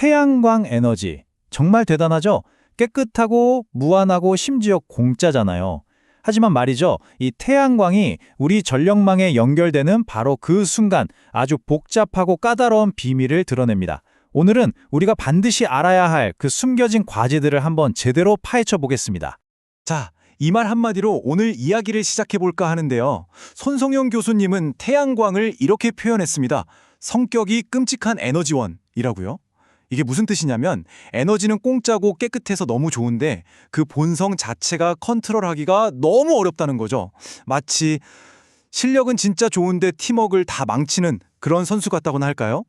태양광 에너지. 정말 대단하죠? 깨끗하고 무한하고 심지어 공짜잖아요. 하지만 말이죠, 이 태양광이 우리 전력망에 연결되는 바로 그 순간 아주 복잡하고 까다로운 비밀을 드러냅니다. 오늘은 우리가 반드시 알아야 할 그 숨겨진 과제들을 한번 제대로 파헤쳐 보겠습니다. 자, 이 말 한마디로 오늘 이야기를 시작해볼까 하는데요. 손성용 교수님은 태양광을 이렇게 표현했습니다. 성격이 끔찍한 에너지원이라고요. 이게 무슨 뜻이냐면 에너지는 공짜고 깨끗해서 너무 좋은데 그 본성 자체가 컨트롤하기가 너무 어렵다는 거죠. 마치 실력은 진짜 좋은데 팀워크를 다 망치는 그런 선수 같다고나 할까요?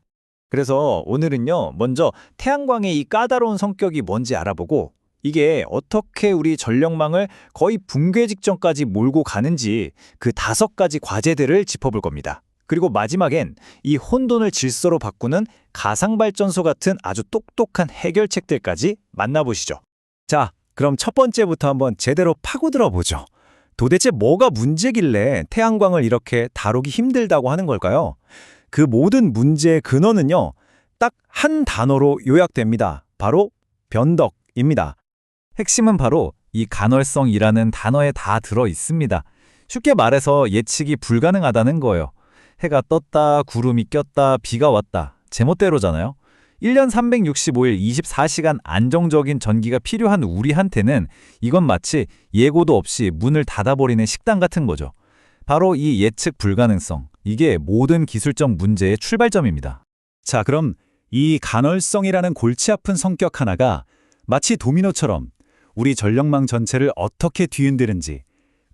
그래서 오늘은요, 먼저 태양광의 이 까다로운 성격이 뭔지 알아보고 이게 어떻게 우리 전력망을 거의 붕괴 직전까지 몰고 가는지 그 5가지 과제들을 짚어볼 겁니다. 그리고 마지막엔 이 혼돈을 질서로 바꾸는 가상발전소 같은 아주 똑똑한 해결책들까지 만나보시죠. 자, 그럼 첫 번째부터 한번 제대로 파고들어 보죠. 도대체 뭐가 문제길래 태양광을 이렇게 다루기 힘들다고 하는 걸까요? 그 모든 문제의 근원은요, 딱 한 단어로 요약됩니다. 바로 변덕입니다. 핵심은 바로 이 간헐성이라는 단어에 다 들어 있습니다. 쉽게 말해서 예측이 불가능하다는 거예요. 해가 떴다, 구름이 꼈다, 비가 왔다. 제멋대로잖아요. 1년 365일 24시간 안정적인 전기가 필요한 우리한테는 이건 마치 예고도 없이 문을 닫아버리는 식당 같은 거죠. 바로 이 예측 불가능성, 이게 모든 기술적 문제의 출발점입니다. 자, 그럼 이 간헐성이라는 골치 아픈 성격 하나가 마치 도미노처럼 우리 전력망 전체를 어떻게 뒤흔드는지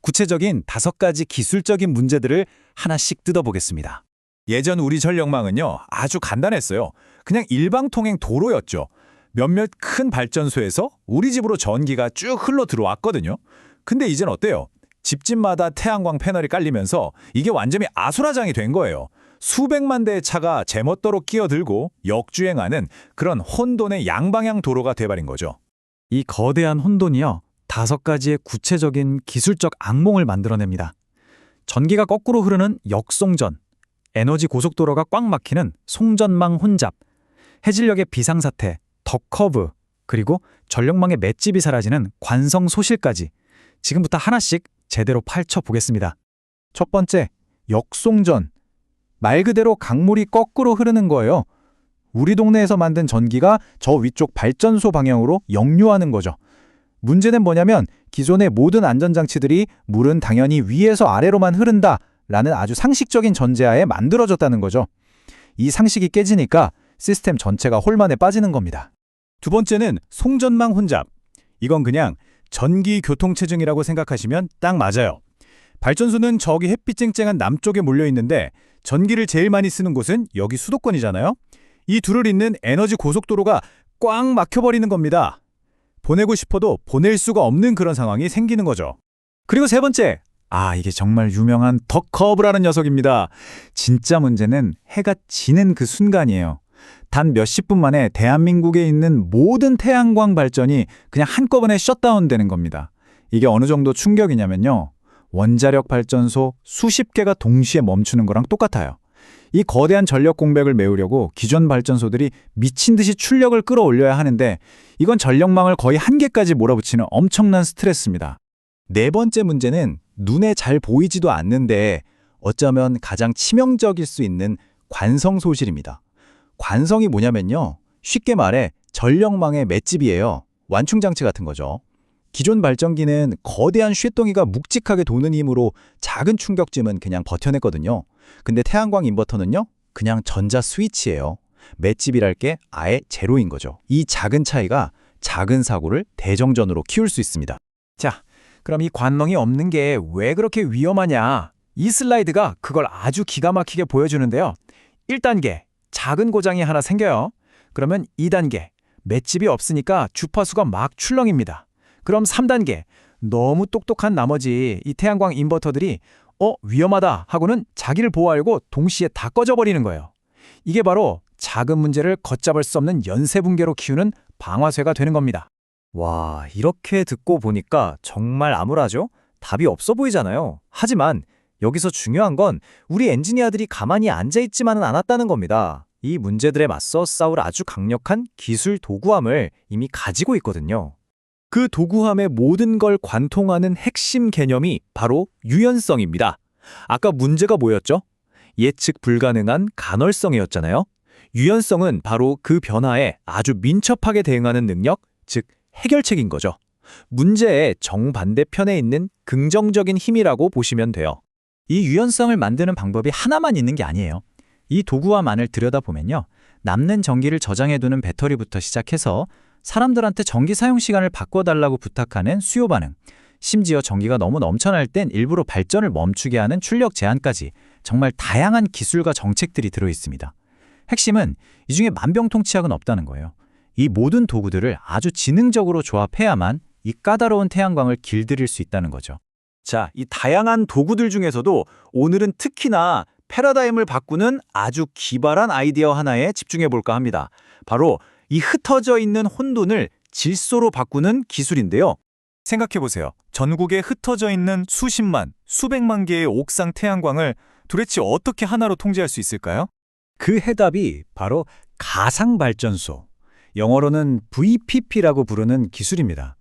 구체적인 5가지 기술적인 문제들을 하나씩 뜯어보겠습니다. 예전 우리 전력망은요, 아주 간단했어요. 그냥 일방통행 도로였죠. 몇몇 큰 발전소에서 우리 집으로 전기가 쭉 흘러 들어왔거든요. 근데 이젠 어때요? 집집마다 태양광 패널이 깔리면서 이게 완전히 아수라장이 된 거예요. 수백만 대의 차가 제멋대로 끼어들고 역주행하는 그런 혼돈의 양방향 도로가 돼버린 거죠. 이 거대한 혼돈이요, 5가지의 구체적인 기술적 악몽을 만들어냅니다. 전기가 거꾸로 흐르는 역송전, 에너지 고속도로가 꽉 막히는 송전망 혼잡, 해질녘의 비상사태, 덕커브, 그리고 전력망의 맷집이 사라지는 관성소실까지 지금부터 하나씩 제대로 파헤쳐 보겠습니다. 첫 번째, 역송전. 말 그대로 강물이 거꾸로 흐르는 거예요. 우리 동네에서 만든 전기가 저 위쪽 발전소 방향으로 역류하는 거죠. 문제는 뭐냐면 기존의 모든 안전장치들이 물은 당연히 위에서 아래로만 흐른다라는 아주 상식적인 전제하에 만들어졌다는 거죠. 이 상식이 깨지니까 시스템 전체가 혼란에 빠지는 겁니다. 두 번째는 송전망 혼잡. 이건 그냥 전기 교통체증이라고 생각하시면 딱 맞아요. 발전소는 저기 햇빛 쨍쨍한 남쪽에 몰려 있는데 전기를 제일 많이 쓰는 곳은 여기 수도권이잖아요. 이 둘을 잇는 에너지 고속도로가 꽉 막혀버리는 겁니다. 보내고 싶어도 보낼 수가 없는 그런 상황이 생기는 거죠. 그리고 세 번째, 이게 정말 유명한 덕커브라는 녀석입니다. 진짜 문제는 해가 지는 그 순간이에요. 단 몇십 분 만에 대한민국에 있는 모든 태양광 발전이 그냥 한꺼번에 셧다운되는 겁니다. 이게 어느 정도 충격이냐면요, 원자력 발전소 수십 개가 동시에 멈추는 거랑 똑같아요. 이 거대한 전력 공백을 메우려고 기존 발전소들이 미친 듯이 출력을 끌어올려야 하는데 이건 전력망을 거의 한계까지 몰아붙이는 엄청난 스트레스입니다. 네 번째 문제는 눈에 잘 보이지도 않는데 어쩌면 가장 치명적일 수 있는 관성소실입니다. 관성이 뭐냐면요, 쉽게 말해 전력망의 맷집이에요. 완충장치 같은 거죠. 기존 발전기는 거대한 쇳덩이가 묵직하게 도는 힘으로 작은 충격쯤은 그냥 버텨냈거든요. 근데 태양광 인버터는요, 그냥 전자 스위치예요. 맷집이랄 게 아예 제로인 거죠. 이 작은 차이가 작은 사고를 대정전으로 키울 수 있습니다. 자, 그럼 이 관성이 없는 게 왜 그렇게 위험하냐? 이 슬라이드가 그걸 아주 기가 막히게 보여주는데요. 1단계, 작은 고장이 하나 생겨요. 그러면 2단계, 맷집이 없으니까 주파수가 막 출렁입니다. 그럼 3단계, 너무 똑똑한 나머지 이 태양광 인버터들이 위험하다 하고는 자기를 보호하려고 동시에 다 꺼져버리는 거예요. 이게 바로 작은 문제를 걷잡을 수 없는 연쇄붕괴로 키우는 방아쇠가 되는 겁니다. 와, 이렇게 듣고 보니까 정말 암울하죠? 답이 없어 보이잖아요. 하지만 여기서 중요한 건 우리 엔지니어들이 가만히 앉아있지만은 않았다는 겁니다. 이 문제들에 맞서 싸울 아주 강력한 기술 도구함을 이미 가지고 있거든요. 그 도구함의 모든 걸 관통하는 핵심 개념이 바로 유연성입니다. 아까 문제가 뭐였죠? 예측 불가능한 간헐성이었잖아요. 유연성은 바로 그 변화에 아주 민첩하게 대응하는 능력, 즉 해결책인 거죠. 문제의 정반대편에 있는 긍정적인 힘이라고 보시면 돼요. 이 유연성을 만드는 방법이 하나만 있는 게 아니에요. 이 도구함안을 들여다보면요. 남는 전기를 저장해두는 배터리부터 시작해서 사람들한테 전기 사용 시간을 바꿔달라고 부탁하는 수요 반응, 심지어 전기가 너무 넘쳐날 땐 일부러 발전을 멈추게 하는 출력 제한까지 정말 다양한 기술과 정책들이 들어있습니다. 핵심은 이 중에 만병통치약은 없다는 거예요. 이 모든 도구들을 아주 지능적으로 조합해야만 이 까다로운 태양광을 길들일 수 있다는 거죠. 자, 이 다양한 도구들 중에서도 오늘은 특히나 패러다임을 바꾸는 아주 기발한 아이디어 하나에 집중해 볼까 합니다. 바로 이 흩어져 있는 혼돈을 질소로 바꾸는 기술인데요. 생각해 보세요. 전국에 흩어져 있는 수십만, 수백만 개의 옥상 태양광을 도대체 어떻게 하나로 통제할 수 있을까요? 그 해답이 바로 가상발전소, 영어로는 VPP라고 부르는 기술입니다.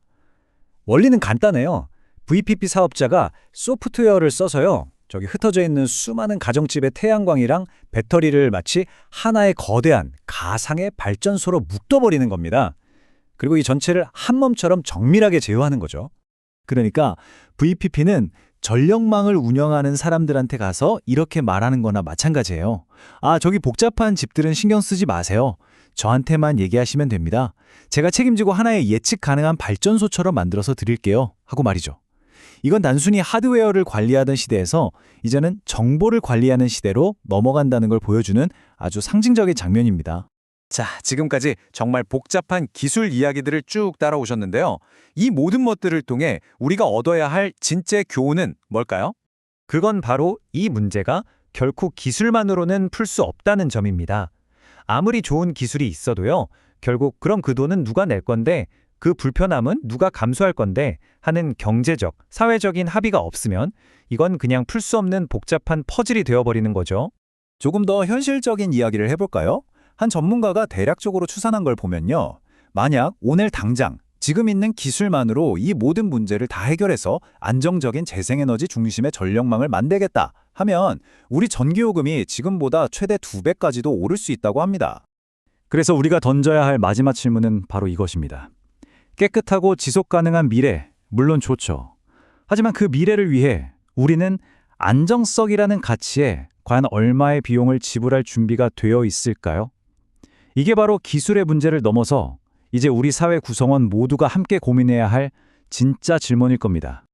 원리는 간단해요. VPP 사업자가 소프트웨어를 써서요. 저기 흩어져 있는 수많은 가정집의 태양광이랑 배터리를 마치 하나의 거대한 가상의 발전소로 묶어버리는 겁니다. 그리고 이 전체를 한 몸처럼 정밀하게 제어하는 거죠. 그러니까 VPP는 전력망을 운영하는 사람들한테 가서 이렇게 말하는 거나 마찬가지예요. 아, 저기 복잡한 집들은 신경 쓰지 마세요. 저한테만 얘기하시면 됩니다. 제가 책임지고 하나의 예측 가능한 발전소처럼 만들어서 드릴게요. 하고 말이죠. 이건 단순히 하드웨어를 관리하던 시대에서 이제는 정보를 관리하는 시대로 넘어간다는 걸 보여주는 아주 상징적인 장면입니다. 자, 지금까지 정말 복잡한 기술 이야기들을 쭉 따라오셨는데요. 이 모든 것들을 통해 우리가 얻어야 할 진짜 교훈은 뭘까요? 그건 바로 이 문제가 결코 기술만으로는 풀 수 없다는 점입니다. 아무리 좋은 기술이 있어도요. 결국 그럼 그 돈은 누가 낼 건데 그 불편함은 누가 감수할 건데 하는 경제적, 사회적인 합의가 없으면 이건 그냥 풀 수 없는 복잡한 퍼즐이 되어버리는 거죠. 조금 더 현실적인 이야기를 해볼까요? 한 전문가가 대략적으로 추산한 걸 보면요. 만약 오늘 당장 지금 있는 기술만으로 이 모든 문제를 다 해결해서 안정적인 재생에너지 중심의 전력망을 만들겠다 하면 우리 전기요금이 지금보다 최대 2배까지도 오를 수 있다고 합니다. 그래서 우리가 던져야 할 마지막 질문은 바로 이것입니다. 깨끗하고 지속 가능한 미래, 물론 좋죠. 하지만 그 미래를 위해 우리는 안정성이라는 가치에 과연 얼마의 비용을 지불할 준비가 되어 있을까요? 이게 바로 기술의 문제를 넘어서 이제 우리 사회 구성원 모두가 함께 고민해야 할 진짜 질문일 겁니다.